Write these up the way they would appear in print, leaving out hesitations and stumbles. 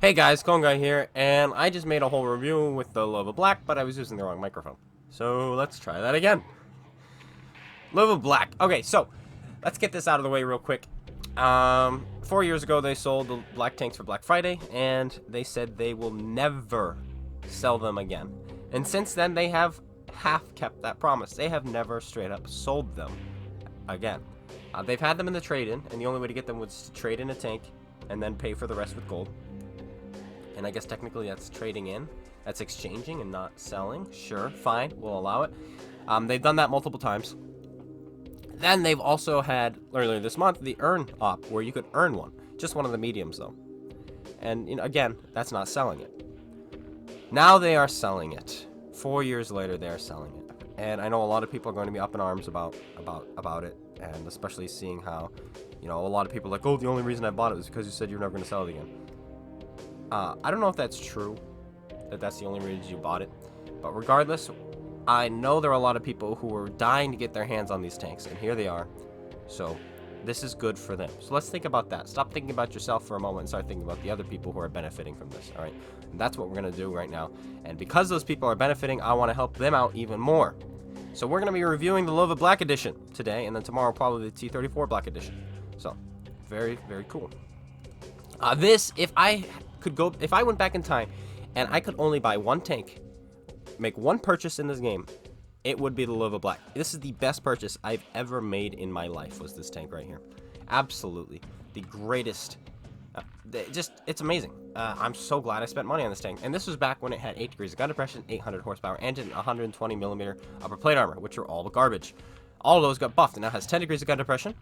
Hey guys, Clone Guy here, and I just made a whole review with the Löwe Black, but I was using the wrong microphone. So let's try that again. Löwe Black. Okay, so let's get this out of the way real quick. 4 years ago, they sold the black tanks for Black Friday, and they said they will never sell them again. And since then, they have half kept that promise. They have never straight up sold them again. They've had them in the trade-in, and the only way to get them was to trade in a tank and then pay for the rest with gold. And I guess technically that's trading in. That's exchanging and not selling. Sure, fine, we'll allow it. They've done that multiple times. Then they've also had, earlier this month, the earn op, where you could earn one. Just one of the mediums, though. And, you know, again, that's not selling it. Now they are selling it. 4 years later, they are selling it. And I know a lot of people are going to be up in arms about it. And especially seeing how, you know, a lot of people are like, oh, the only reason I bought it was because you said you're never going to sell it again. I don't know if that's true, that that's the only reason you bought it, but regardless, I know there are a lot of people who are dying to get their hands on these tanks, and here they are, so this is good for them. So let's think about that. Stop thinking about yourself for a moment and start thinking about the other people who are benefiting from this, alright? And that's what we're going to do right now, and because those people are benefiting, I want to help them out even more. So we're going to be reviewing the Löwe Black Edition today, and then tomorrow probably the T-34 Black Edition. So, very, very cool. If I went back in time and I could only buy one tank, make one purchase in this game, it would be the Löwe Black. This is the best purchase I've ever made in my life, was this tank right here. Absolutely. The greatest. It's amazing. I'm so glad I spent money on this tank. And this was back when it had 8 degrees of gun depression, 800 horsepower engine, 120mm upper plate armor, which are all the garbage. All of those got buffed. It now has 10 degrees of gun depression.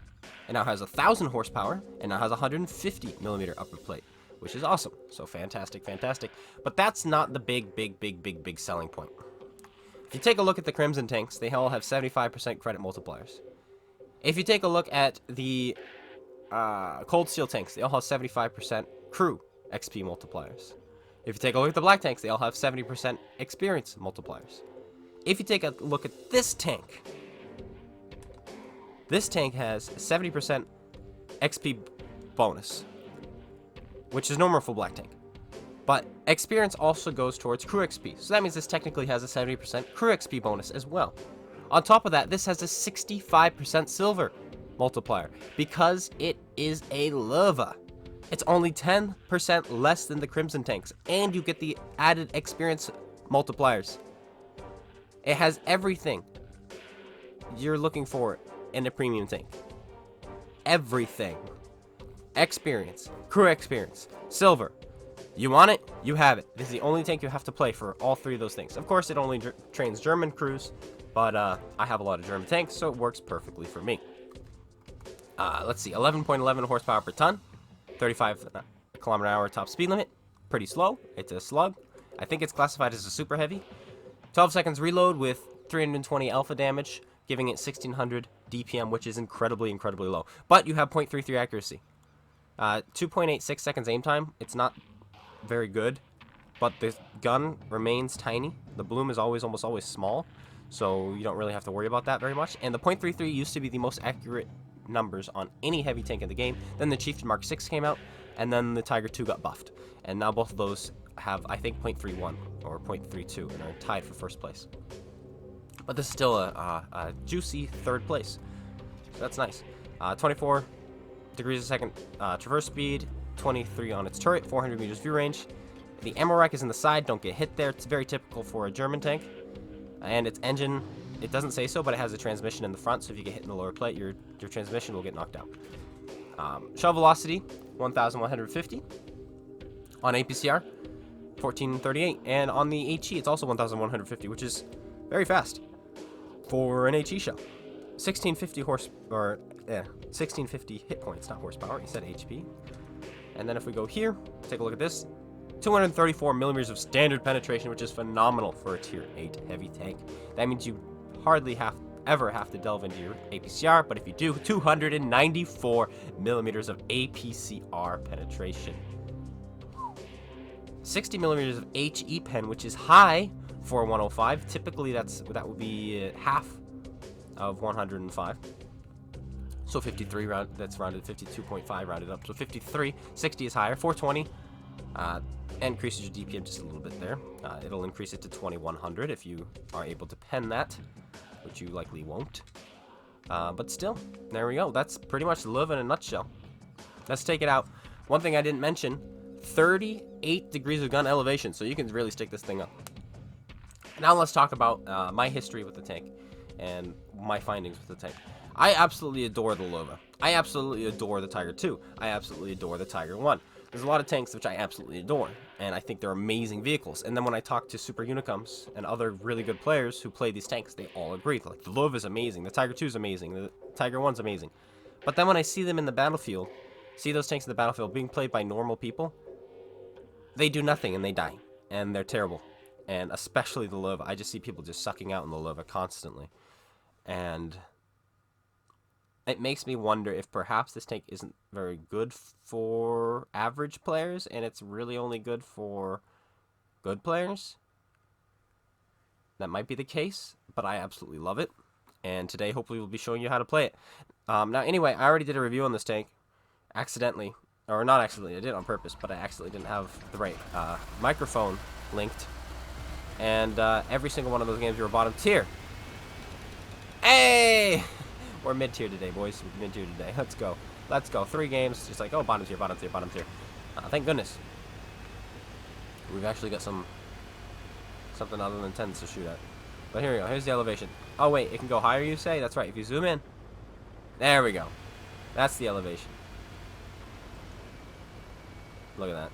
It now has 1,000 horsepower. And now has 150mm upper plate, which is awesome. So fantastic, fantastic. But that's not the big selling point. If you take a look at the Crimson tanks, they all have 75% credit multipliers. If you take a look at the Cold Steel tanks, they all have 75% crew XP multipliers. If you take a look at the Black tanks, they all have 70% experience multipliers. If you take a look at this tank has 70% XP bonus, which is normal for Black tank. But experience also goes towards crew XP, so that means this technically has a 70% crew XP bonus as well. On top of that, this has a 65% silver multiplier, because it is a Löwe. It's only 10% less than the Crimson tanks, and you get the added experience multipliers. It has everything you're looking for in a premium tank. Everything. Experience, crew experience, silver. You want it, you have it. This is the only tank you have to play for all three of those things. Of course, it only trains German crews, but I have a lot of German tanks, so it works perfectly for me. Let's see, 11.11 horsepower per ton, 35 km/h top speed limit. Pretty slow. It's a slug. I think it's classified as a super heavy. 12 seconds reload with 320 alpha damage, giving it 1600 DPM, which is incredibly low. But you have 0.33 accuracy. 2.86 seconds aim time. It's not very good, but the gun remains tiny. The bloom is almost always small, so you don't really have to worry about that very much. And the 0.33 used to be the most accurate numbers on any heavy tank in the game. Then the Chieftain Mark 6 came out, and then the Tiger 2 got buffed. And now both of those have, I think, 0.31 or 0.32 and are tied for first place. But this is still a juicy third place. So that's nice. 24 degrees a second traverse speed, 23 on its turret, 400 meters view range. The ammo rack is in the side, don't get hit there. It's very typical for a German tank. And its engine, it doesn't say so, but it has a transmission in the front, so if you get hit in the lower plate, your transmission will get knocked out. Shell velocity, 1,150. On APCR, 1438. And on the HE, it's also 1,150, which is very fast for an HE shell. 1650 hit points, not horsepower. He said HP. And then if we go here, take a look at this. 234 millimeters of standard penetration, which is phenomenal for a tier 8 heavy tank. That means you hardly ever have to delve into your APCR, but if you do, 294 millimeters of APCR penetration. 60 millimeters of HE pen, which is high for 105. Typically, that would be half of 105. So 53 that's rounded, 52.5 rounded up. So 53, 60 is higher, 420 Increases your DPM just a little bit there. It'll increase it to 2100 if you are able to pen that, which you likely won't. But still, there we go. That's pretty much Löwe in a nutshell. Let's take it out. One thing I didn't mention, 38 degrees of gun elevation, so you can really stick this thing up. Now let's talk about my history with the tank and my findings with the tank. I absolutely adore the Löwe. I absolutely adore the Tiger II. I absolutely adore the Tiger I. There's a lot of tanks which I absolutely adore, and I think they're amazing vehicles. And then when I talk to Super Unicums and other really good players who play these tanks, they all agree. Like, the Löwe is amazing, the Tiger II is amazing, the Tiger I's amazing. But then when I see them in the battlefield, see those tanks in the battlefield being played by normal people, they do nothing and they die, and they're terrible. And especially the Löwe. I just see people just sucking out in the Löwe constantly. And it makes me wonder if perhaps this tank isn't very good for average players, and it's really only good for good players. That might be the case, but I absolutely love it. And today, hopefully, we'll be showing you how to play it. Now, anyway, I already did a review on this tank, accidentally. Or not accidentally, I did it on purpose, but I accidentally didn't have the right microphone linked. And every single one of those games, you were bottom tier. Hey! We're mid-tier today, boys. We're mid-tier today. Let's go. Let's go. 3 games. Just like, oh, bottom tier, bottom tier, bottom tier. Thank goodness. We've actually got something other than 10s to shoot at. But here we go. Here's the elevation. Oh, wait. It can go higher, you say? That's right. If you zoom in. There we go. That's the elevation. Look at that.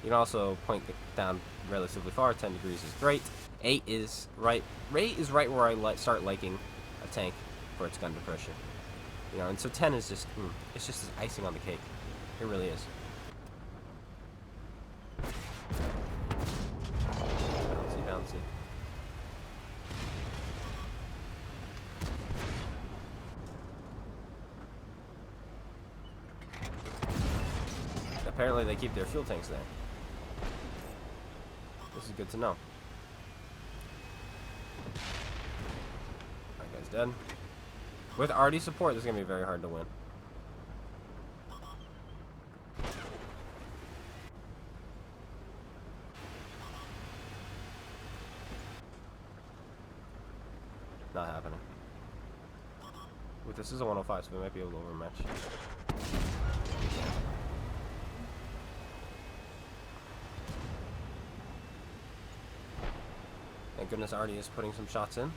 You can also point it down relatively far. 10 degrees is great. 8 is right. 8 is right where I start liking a tank for its gun depression. You know, and so 10 is just, it's just icing on the cake. It really is. Bouncy, bouncy. Apparently they keep their fuel tanks there. This is good to know. That guy's dead. With arty support, this is going to be very hard to win. Not happening. Wait, this is a 105, so we might be able to overmatch. Thank goodness arty is putting some shots in.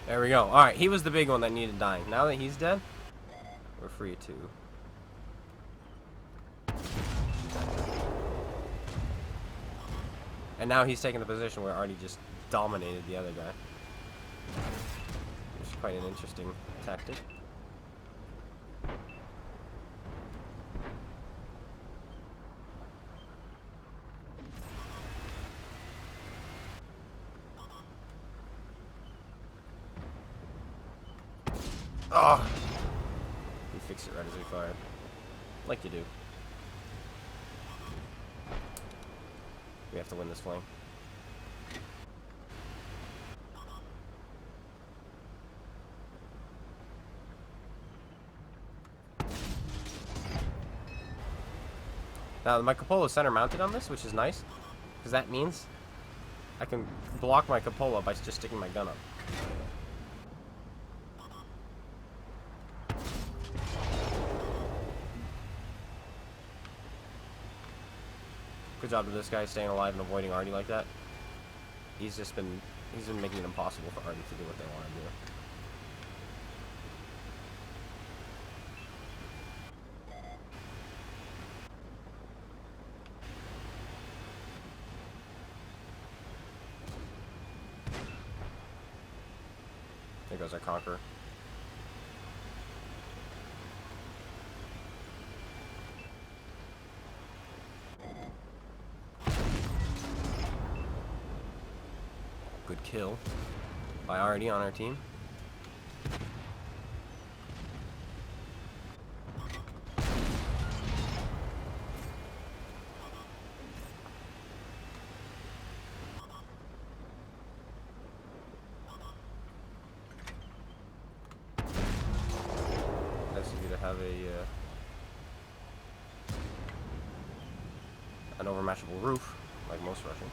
There we go. Alright, he was the big one that needed dying. Now that he's dead, we're free to... And now he's taking the position where arty just dominated the other guy. Which is quite an interesting tactic. Oh! He fixed it right as he fired. Like you do. We have to win this flank. Now, my cupola is center mounted on this, which is nice. Because that means I can block my cupola by just sticking my gun up. Good job to this guy staying alive and avoiding arty like that. He's been making it impossible for arty to do what they want to do. There goes our conqueror. Good kill by arty on our team. Nice of you to have an overmatchable roof, like most Russians.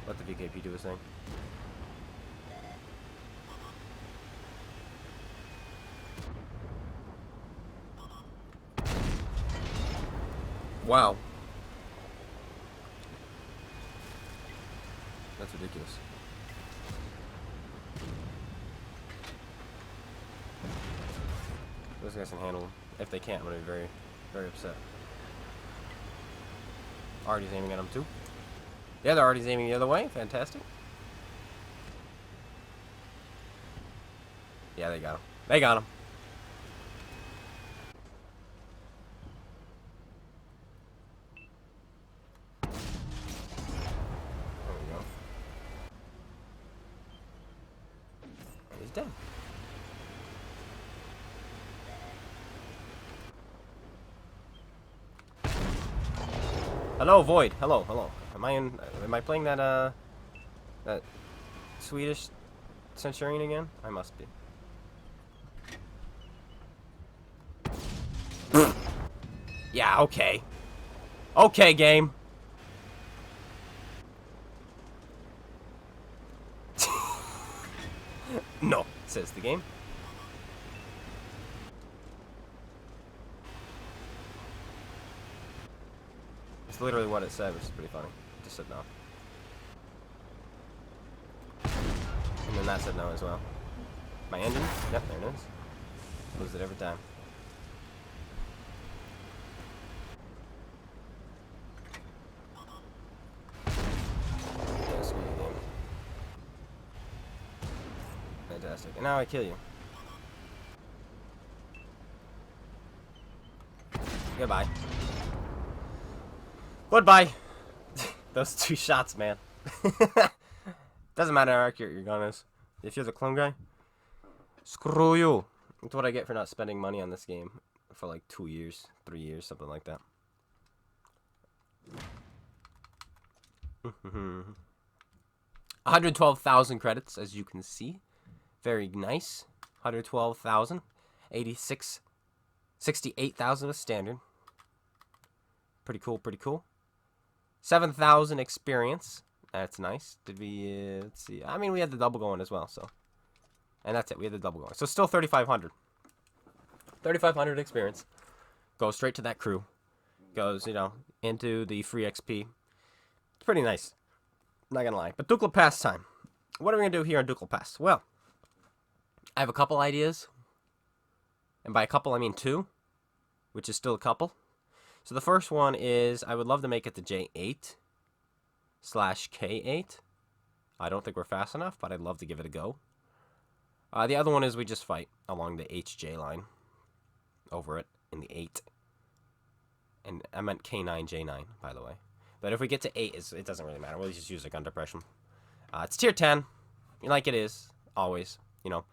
Let the VKP do his thing. Wow. That's ridiculous. Those guys can handle him. If they can't, I'm going to be very, very upset. Already's aiming at him too. Yeah, they're already aiming the other way. Fantastic. Yeah, they got him. They got him. There we go. He's dead. Hello, Void. Hello, hello. Am I playing that that Swedish Centurion again? I must be. Yeah, okay. Okay, game. No, says the game. It's literally what it said, which is pretty funny. It just said no. And then that said no as well. My engine? Yep, there it is. Lose it every time. Yeah, screw you, game. Fantastic. And now I kill you. Goodbye. Goodbye. Those 2 shots, man. Doesn't matter how accurate your gun is. If you're the clone guy, screw you. That's what I get for not spending money on this game for like 2 years, 3 years, something like that. 112,000 credits, as you can see. Very nice. 112,000. 68,000 is standard. Pretty cool, pretty cool. 7,000 experience. That's nice. Did we, let's see. I mean, we had the double going as well, so. And that's it. We had the double going. So still 3,500. 3,500 experience. Goes straight to that crew. Goes, you know, into the free XP. It's pretty nice. Not gonna lie. But Ducal Pass time. What are we gonna do here on Ducal Pass? Well, I have a couple ideas. And by a couple, I mean 2. Which is still a couple. So the first one is, I would love to make it the J8/K8. I don't think we're fast enough, but I'd love to give it a go. The other one is we just fight along the HJ line. Over it, in the 8. And I meant K9, J9, by the way. But if we get to 8, it doesn't really matter. We'll just use a gun depression. It's tier 10. Like it is, always. You know,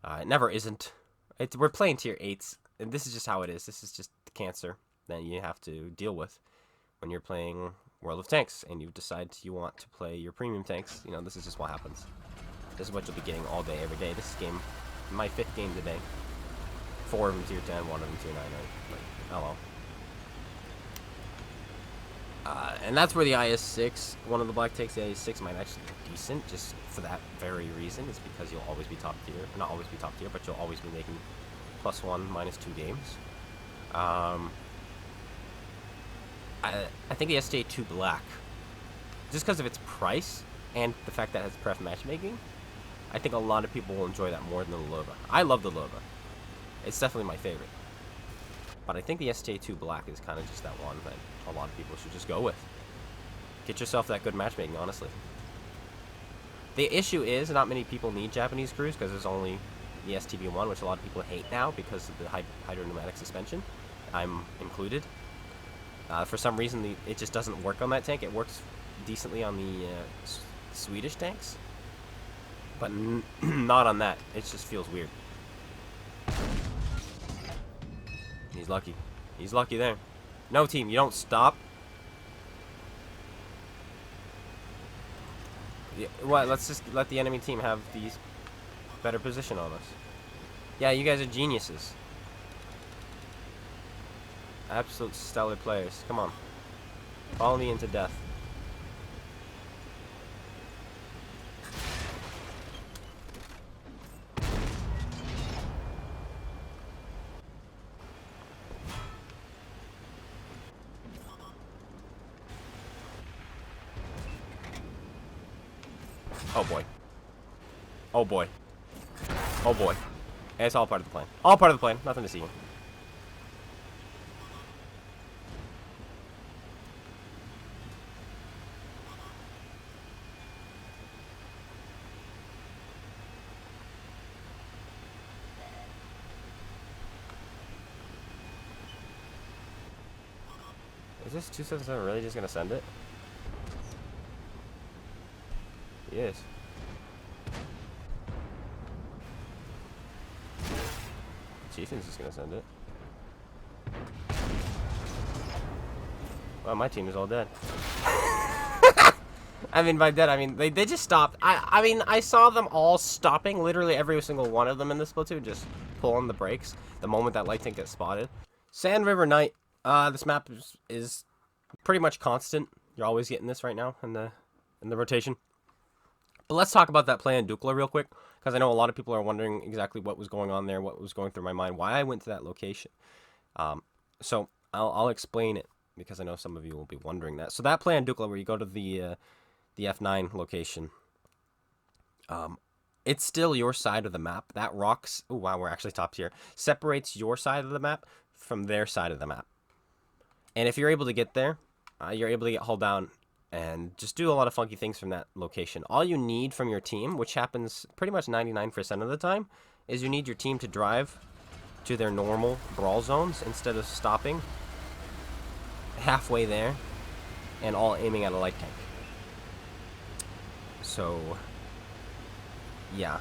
it never isn't. We're playing tier 8s, and this is just how it is. This is just the cancer that you have to deal with when you're playing World of Tanks and you decide you want to play your premium tanks. You know, this is just what happens. This is what you'll be getting all day, every day. This game, my 5th game today. 4 of them tier 10, 1 of them tier 9. Like, hello. And that's where the IS-6, one of the black takes, the IS-6 might actually be decent, just for that very reason. Is because you'll always be top tier. Not always be top tier, but you'll always be making +1, -2 games. I think the STA2 Black, just because of its price and the fact that it has pref matchmaking, I think a lot of people will enjoy that more than the Löwe. I love the Löwe. It's definitely my favorite. But I think the STA2 Black is kind of just that one that a lot of people should just go with. Get yourself that good matchmaking, honestly. The issue is not many people need Japanese crews because there's only the STB1, which a lot of people hate now because of the hydropneumatic suspension. I'm included. For some reason, it just doesn't work on that tank. It works decently on the Swedish tanks, but not on that. It just feels weird. He's lucky. He's lucky there. No, team, you don't stop. Yeah, what? Let's just let the enemy team have these better position on us. Yeah, you guys are geniuses. Absolute stellar players. Come on. Follow me into death. Oh boy. Oh boy. Oh boy. It's all part of the plan. All part of the plan. Nothing to see. Is this 277 really just gonna send it? He is. Chieftain's just gonna send it. Well, my team is all dead. I mean, by dead, I mean, they just stopped. I mean, I saw them all stopping, literally every single one of them in this platoon, just pulling the brakes the moment that light tank gets spotted. Sand River Night. This map is pretty much constant. You're always getting this right now in the rotation. But let's talk about that play in Dukla real quick, because I know a lot of people are wondering exactly what was going on there, what was going through my mind, why I went to that location. So I'll explain it, because I know some of you will be wondering that. So that play in Dukla, where you go to the F9 location, it's still your side of the map. That rocks, oh wow, we're actually top tier, separates your side of the map from their side of the map. And if you're able to get there, you're able to get hull down and just do a lot of funky things from that location. All you need from your team, which happens pretty much 99% of the time, is you need your team to drive to their normal brawl zones instead of stopping halfway there and all aiming at a light tank. So, yeah.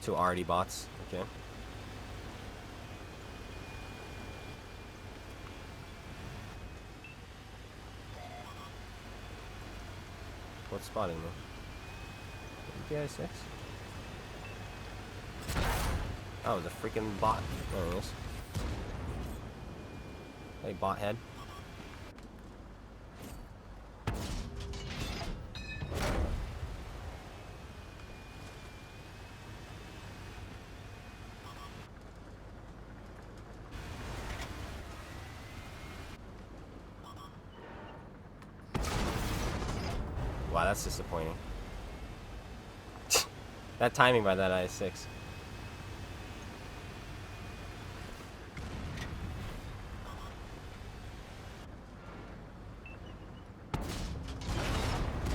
Two RD bots, okay. What's spotting me? BI6? Oh, the freaking bot. There it is. Hey, bot head. Wow, that's disappointing. That timing by that I6.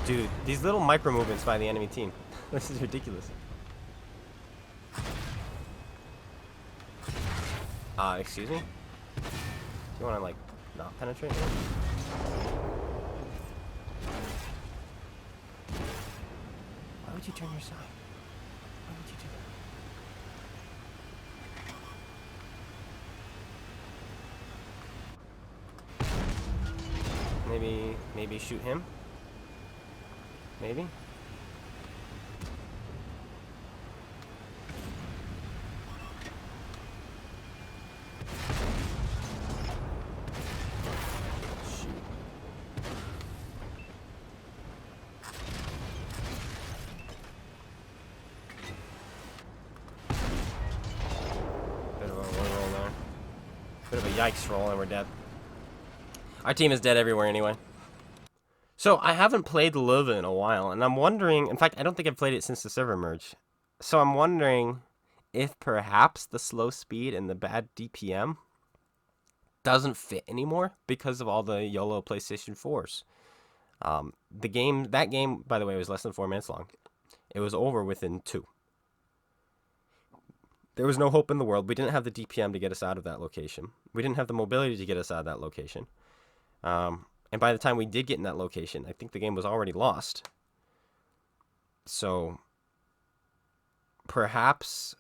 Dude, these little micro movements by the enemy team. This is ridiculous. Excuse me? Do you want to, like, not penetrate me? Why would you turn your side? Why would you do that? Maybe shoot him? Maybe? Bit of a yikes roll and we're dead. Our team is dead everywhere anyway. So I haven't played Löwe in a while, and I'm wondering, in fact, I don't think I've played it since the server merge. So I'm wondering if perhaps the slow speed and the bad DPM doesn't fit anymore because of all the YOLO PlayStation 4s. That game, by the way, was less than 4 minutes long. It was over within 2. There was no hope in the world. We didn't have the DPM to get us out of that location. We didn't have the mobility to get us out of that location. And by the time we did get in that location, I think the game was already lost. So, perhaps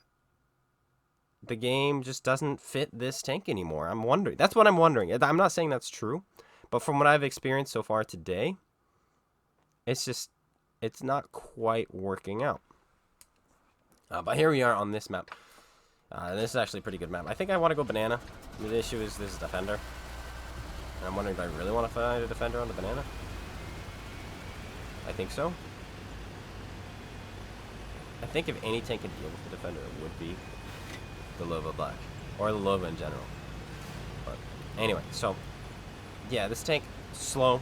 the game just doesn't fit this tank anymore. I'm wondering. That's what I'm wondering. I'm not saying that's true, but from what I've experienced so far today, it's just it's not quite working out. But here we are on this map. This is actually a pretty good map. I think I want to go banana. The issue is this is defender. And I'm wondering if I really want to find a defender on the banana. I think so. I think if any tank could deal with the defender, it would be the Löwe Black. Or the Löwe in general. But anyway, so yeah, this tank, slow,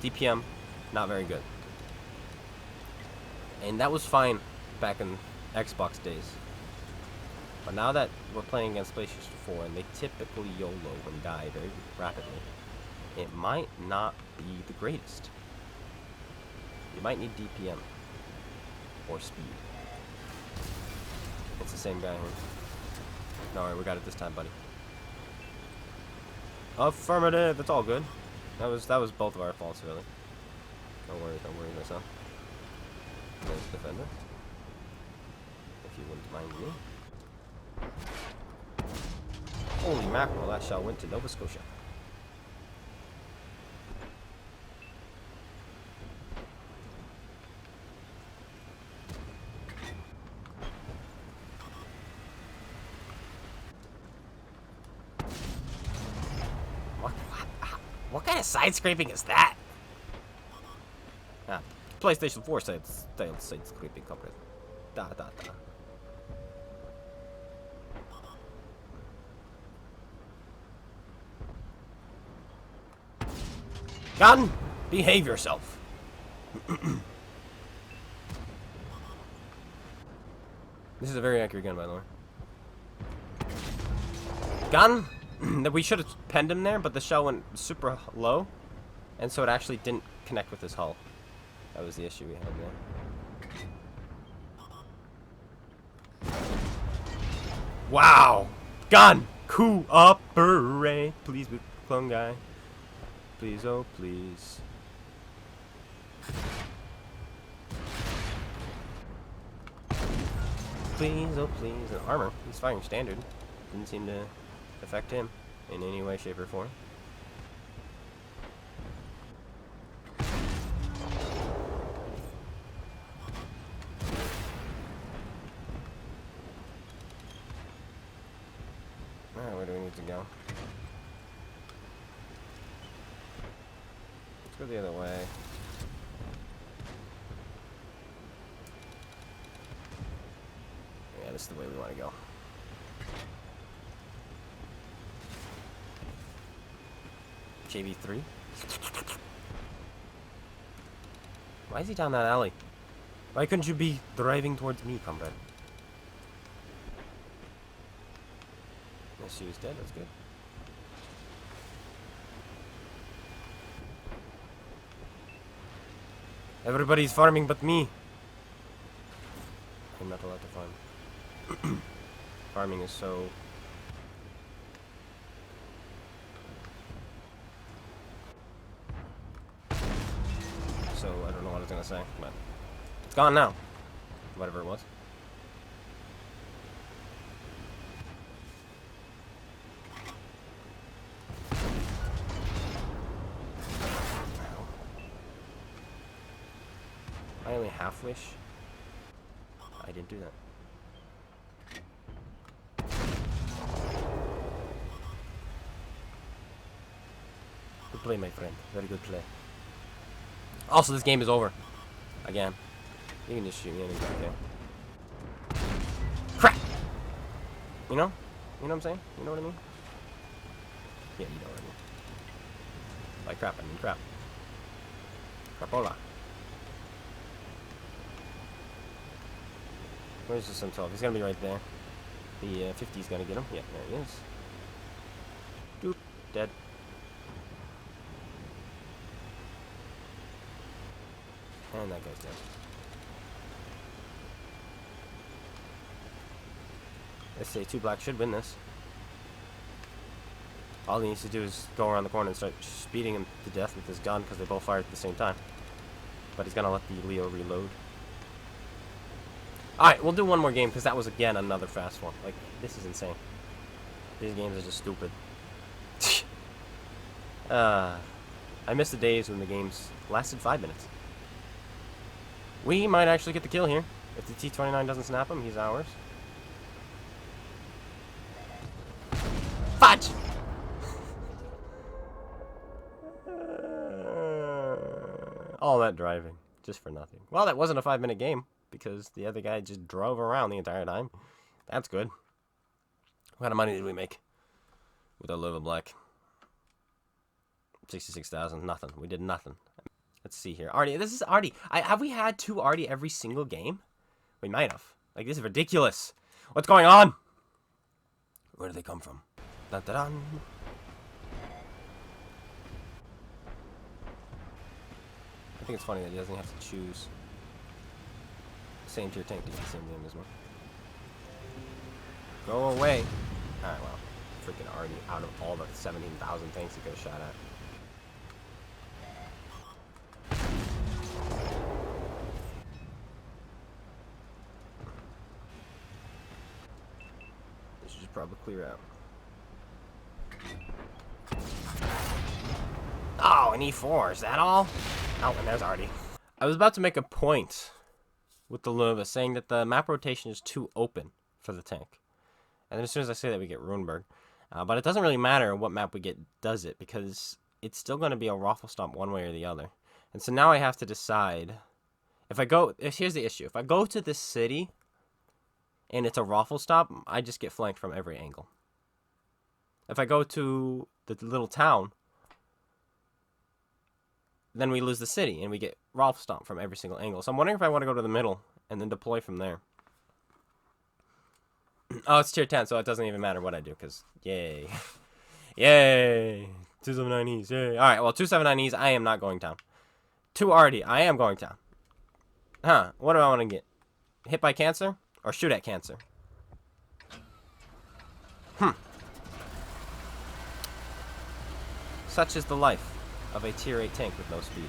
DPM, not very good. And that was fine back in Xbox days. But now that we're playing against PlayStation 4 and they typically YOLO and die very rapidly, it might not be the greatest. You might need DPM or speed. It's the same guy here. No, alright, we got it this time, buddy. Affirmative. It's all good. That was both of our faults, really. Don't worry, myself. There's the defender. If you wouldn't mind me. Holy mackerel! That shot went to Nova Scotia. What kind of side scraping is that? Ah, PlayStation 4 style side scraping comrade. Da da da. Gun, behave yourself. This is a very accurate gun, by the way. Gun. That we should have penned him there, but the shell went super low, and so it actually didn't connect with his hull. That was the issue we had there. Wow! Gun! Cooperate! Please, with clone guy. Please, oh please. Please, oh please. And armor. He's firing standard. Didn't seem to affect him in any way, shape, or form. Alright, where do we need to go? Let's go the other way. Yeah, this is the way we want to go. JV3. Why is he down that alley? Why couldn't you be driving towards me, comrade? Yes, she was dead. That's good. Everybody's farming but me. I'm not allowed to farm. Farming is so... So, I don't know what I was going to say, but it's gone now. Whatever it was. I only half wish. I didn't do that. Good play, my friend. Very good play. Also, this game is over. Again. You can just shoot me anything, okay? Crap! You know? You know what I'm saying? You know what I mean? Yeah, you know what I mean. By crap, I mean crap. Crapola. Where's the Sun-12? He's gonna be right there. The 50's gonna get him. Yeah, there he is. Doop. Dead. And that guy's dead. Let's say 2 black should win this. All he needs to do is go around the corner and start speeding him to death with his gun because they both fired at the same time. But he's gonna let the Leo reload. Alright, we'll do one more game because that was again another fast one. Like, this is insane. These games are just stupid. I miss the days when the games lasted 5 minutes. We might actually get the kill here. If the T-29 doesn't snap him, he's ours. Fudge! All that driving, just for nothing. Well, that wasn't a 5-minute game, because the other guy just drove around the entire time. That's good. What kind of money did we make with our Löwe Black? 66,000, nothing. We did nothing. Let's see here. Artie, this is Artie. Have we had 2 Artie every single game? We might have. Like, this is ridiculous. What's going on? Where do they come from? Dun, dun, dun. I think it's funny that he doesn't have to choose same tier tank to get the same game as well. Go away. Alright, well. Freaking Artie out of all the 17,000 tanks he could have shot at. Probably clear out. Oh, an E4, is that all? Oh, and there's Artie. I was about to make a point with the Löwe, saying that the map rotation is too open for the tank. And then as soon as I say that, we get Runeberg. But it doesn't really matter what map we get does it, because it's still going to be a raffle stomp one way or the other. And so now I have to decide. Here's the issue. If I go to this city and it's a raffle stop, I just get flanked from every angle. If I go to the little town, then we lose the city, and we get raffle stomp from every single angle. So I'm wondering if I want to go to the middle and then deploy from there. Oh, it's tier 10, so it doesn't even matter what I do, because yay. Yay! 279Es, yay. Alright, well, 279Es, I am not going down. 2 Artie, I am going down. Huh, what do I want to get? Hit by cancer? Or shoot at cancer? Such is the life of a tier 8 tank with no speed.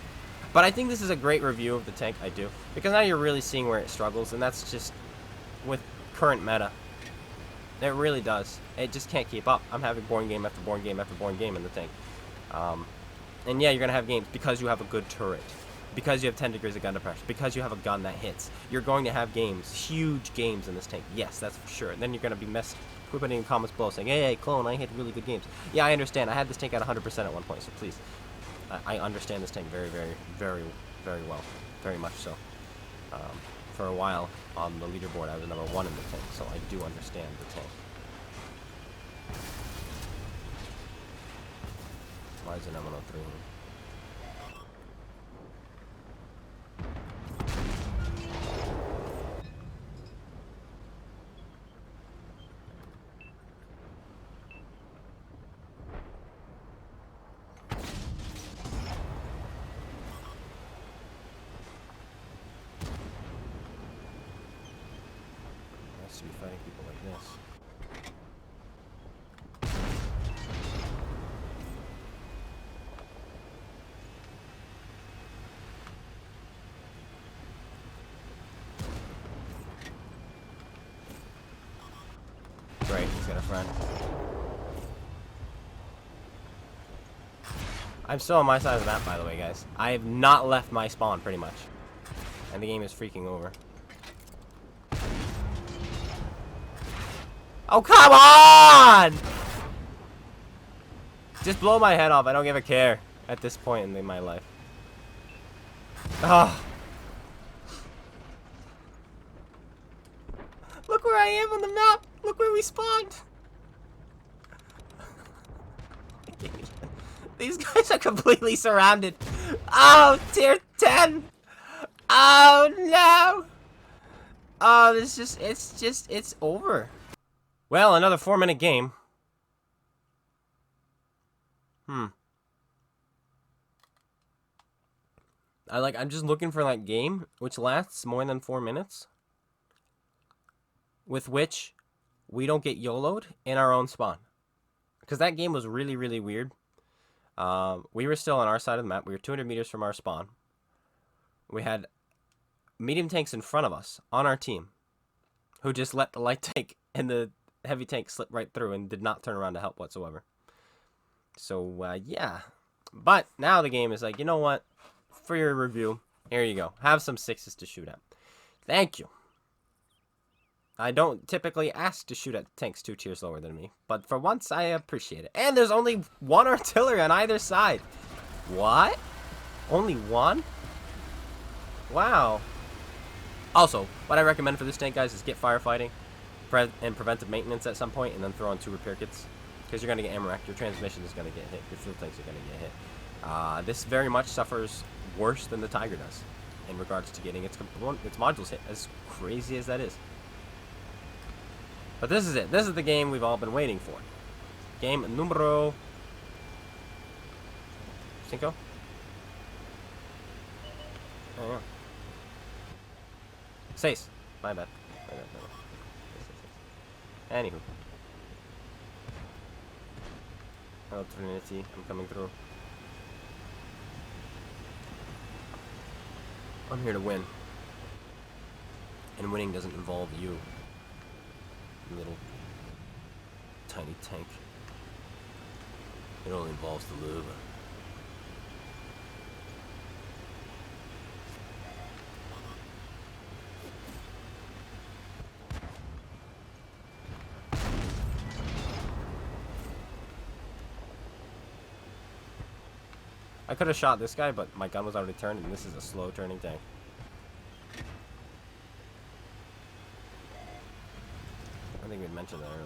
But I think this is a great review of the tank, I do. Because now you're really seeing where it struggles, and that's just with current meta. It really does. It just can't keep up. I'm having boring game after boring game after boring game in the tank. And yeah, you're going to have games because you have a good turret. Because you have 10 degrees of gun depression, because you have a gun that hits, you're going to have games, huge games in this tank. Yes, that's for sure. And then you're going to be putting in comments below saying, hey, clone, I hit really good games. Yeah, I understand. I had this tank at 100% at one point, so please. I understand this tank very, very, very, very well. Very much so. For a while on the leaderboard, I was number 1 in the tank, so I do understand the tank. Why is it M103 here? To be fighting people like this. Great, he's got a friend. I'm still on my side of the map, by the way, guys. I have not left my spawn, pretty much. And the game is freaking over. Oh, come on! Just blow my head off. I don't give a care at this point in my life. Oh. Look where I am on the map. Look where we spawned. These guys are completely surrounded. Oh, tier 10. Oh, no. Oh, it's over. Well, another 4-minute game. I'm just looking for that game which lasts more than 4 minutes, with which we don't get YOLO'd in our own spawn. Because that game was really, really weird. We were still on our side of the map. We were 200 meters from our spawn. We had medium tanks in front of us on our team, who just let the light tank and the heavy tank slip right through and did not turn around to help whatsoever. So, yeah. But now the game is like, you know what? For your review, Here you go. Have some 6s to shoot at. Thank you. I don't typically ask to shoot at tanks 2 tiers lower than me, but for once I appreciate it. And there's only 1 artillery on either side. What? Only 1? Wow. Also, what I recommend for this tank, guys, is get firefighting and preventive maintenance at some point, and then throw on 2 repair kits. Because you're going to get ammo wrecked. Your transmission is going to get hit. Your fuel tanks are going to get hit. This very much suffers worse than the Tiger does in regards to getting its modules hit, as crazy as that is. But this is it. This is the game we've all been waiting for. Game numero 5. Oh, yeah. 6. My bad. Anywho. Hello, Trinity. I'm coming through. I'm here to win. And winning doesn't involve you. Little tiny tank. It only involves the Löwe. I could have shot this guy, but my gun was already turned, and this is a slow turning tank. I think we mentioned that earlier.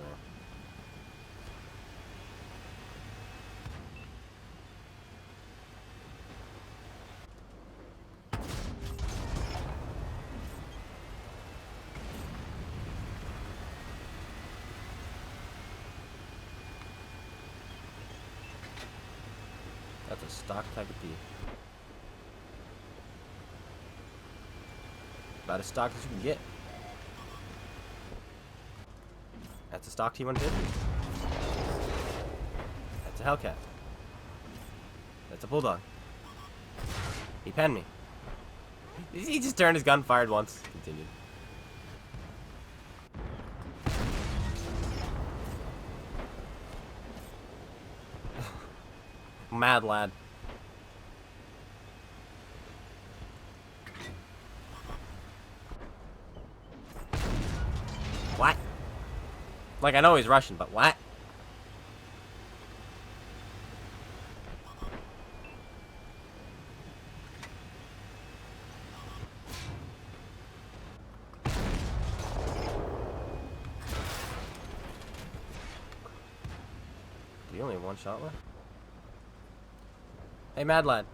That's a stock type of P. About as stock as you can get. That's a stock T-150. That's a Hellcat. That's a Bulldog. He penned me. He just turned his gun, fired once, continued. Mad lad. What? Like, I know he's Russian, but what? Do you only have 1 shot left? Hey, mad lad.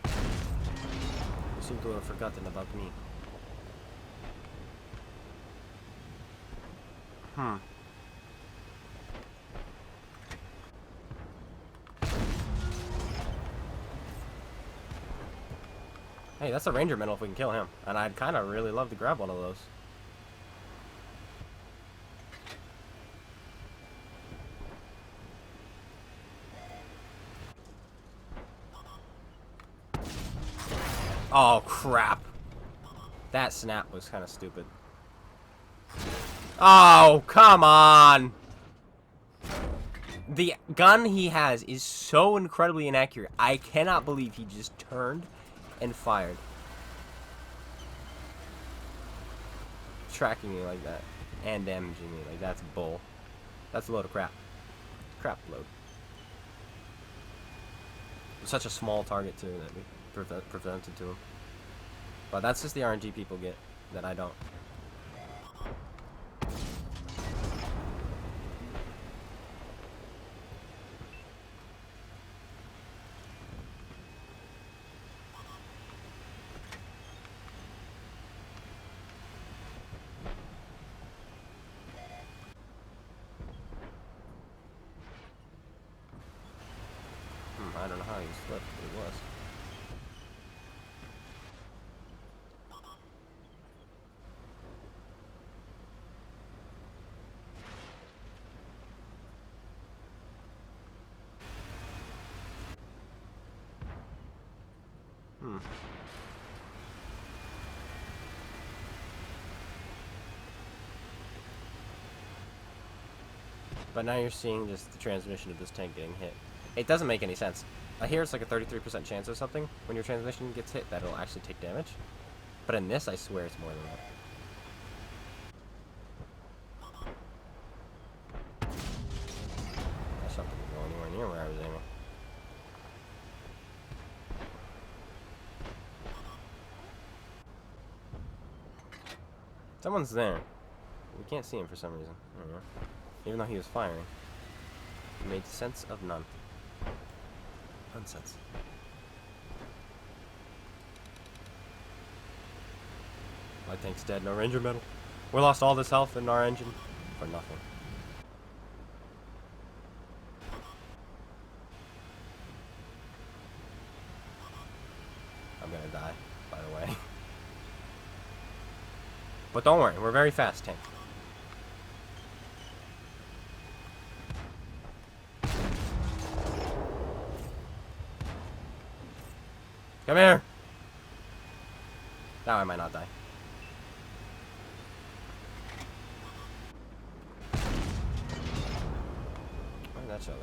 You seem to have forgotten about me. Hey, that's a ranger medal if we can kill him. And I'd kind of really love to grab one of those. Oh, crap. That snap was kind of stupid. Oh, come on. The gun he has is so incredibly inaccurate. I cannot believe he just turned and fired. Tracking me like that. And damaging me. Like, that's bull. That's a load of crap. Crap load. Such a small target, too, that we presented to him. But that's just the RNG people get that I don't. I don't know how he slipped, but he was. But now you're seeing just the transmission of this tank getting hit. It doesn't make any sense. I hear it's like a 33% chance or something when your transmission gets hit that it'll actually take damage. But in this, I swear it's more than that. That shot didn't go anywhere near where I was aiming. Someone's there. We can't see him for some reason. I don't know. Even though he was firing. He made sense of none. Nonsense. My tank's dead. No ranger medal. We lost all this health in our engine for nothing. I'm gonna die, by the way. But don't worry, we're very fast, tank. Come here! Now I might not die. Where did that show go?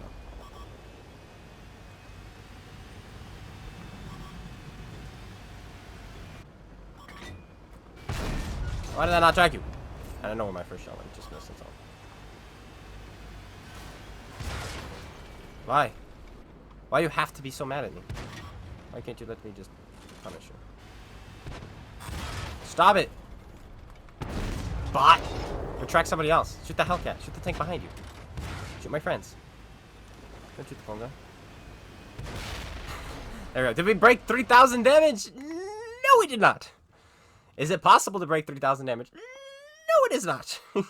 Why did I not track you? I don't know where my first shot went. Just missed it all. Why? Why do you have to be so mad at me? Why can't you let me just punish you? Stop it! Bot! Go track somebody else. Shoot the Hellcat. Shoot the tank behind you. Shoot my friends. Don't shoot the phone guy. There we go. Did we break 3,000 damage? No, we did not. Is it possible to break 3,000 damage? No, it is not. What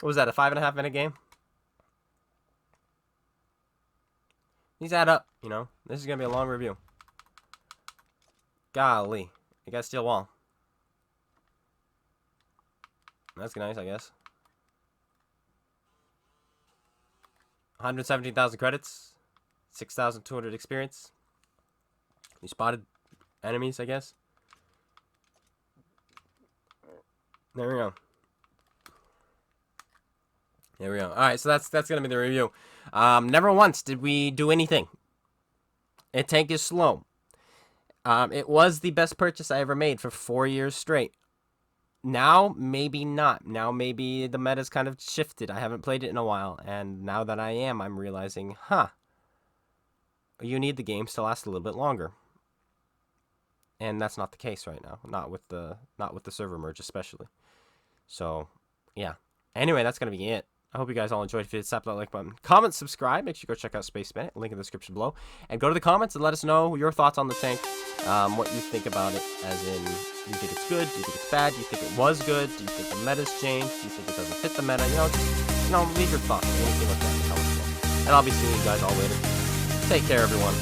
was that, a 5.5 minute game? These add up, you know. This is going to be a long review. Golly. You got steel wall. That's nice, I guess. 117,000 credits. 6,200 experience. You spotted enemies, I guess. There we go. There we go. Alright, so that's going to be the review. Never once did we do anything. A tank is slow. It was the best purchase I ever made for 4 years straight. Now, maybe not. Now, maybe the meta's kind of shifted. I haven't played it in a while. And now that I am, I'm realizing, you need the games to last a little bit longer. And that's not the case right now. Not with the server merge, especially. So, yeah. Anyway, that's going to be it. I hope you guys all enjoyed. If you did, slap that like button. Comment, subscribe. Make sure you go check out SpaceBANDIT. Link in the description below. And go to the comments and let us know your thoughts on the tank. What you think about it. As in, do you think it's good? Do you think it's bad? Do you think it was good? Do you think the meta's changed? Do you think it doesn't fit the meta? Leave your thoughts. Anything like that in the comments below. And I'll be seeing you guys all later. Take care, everyone.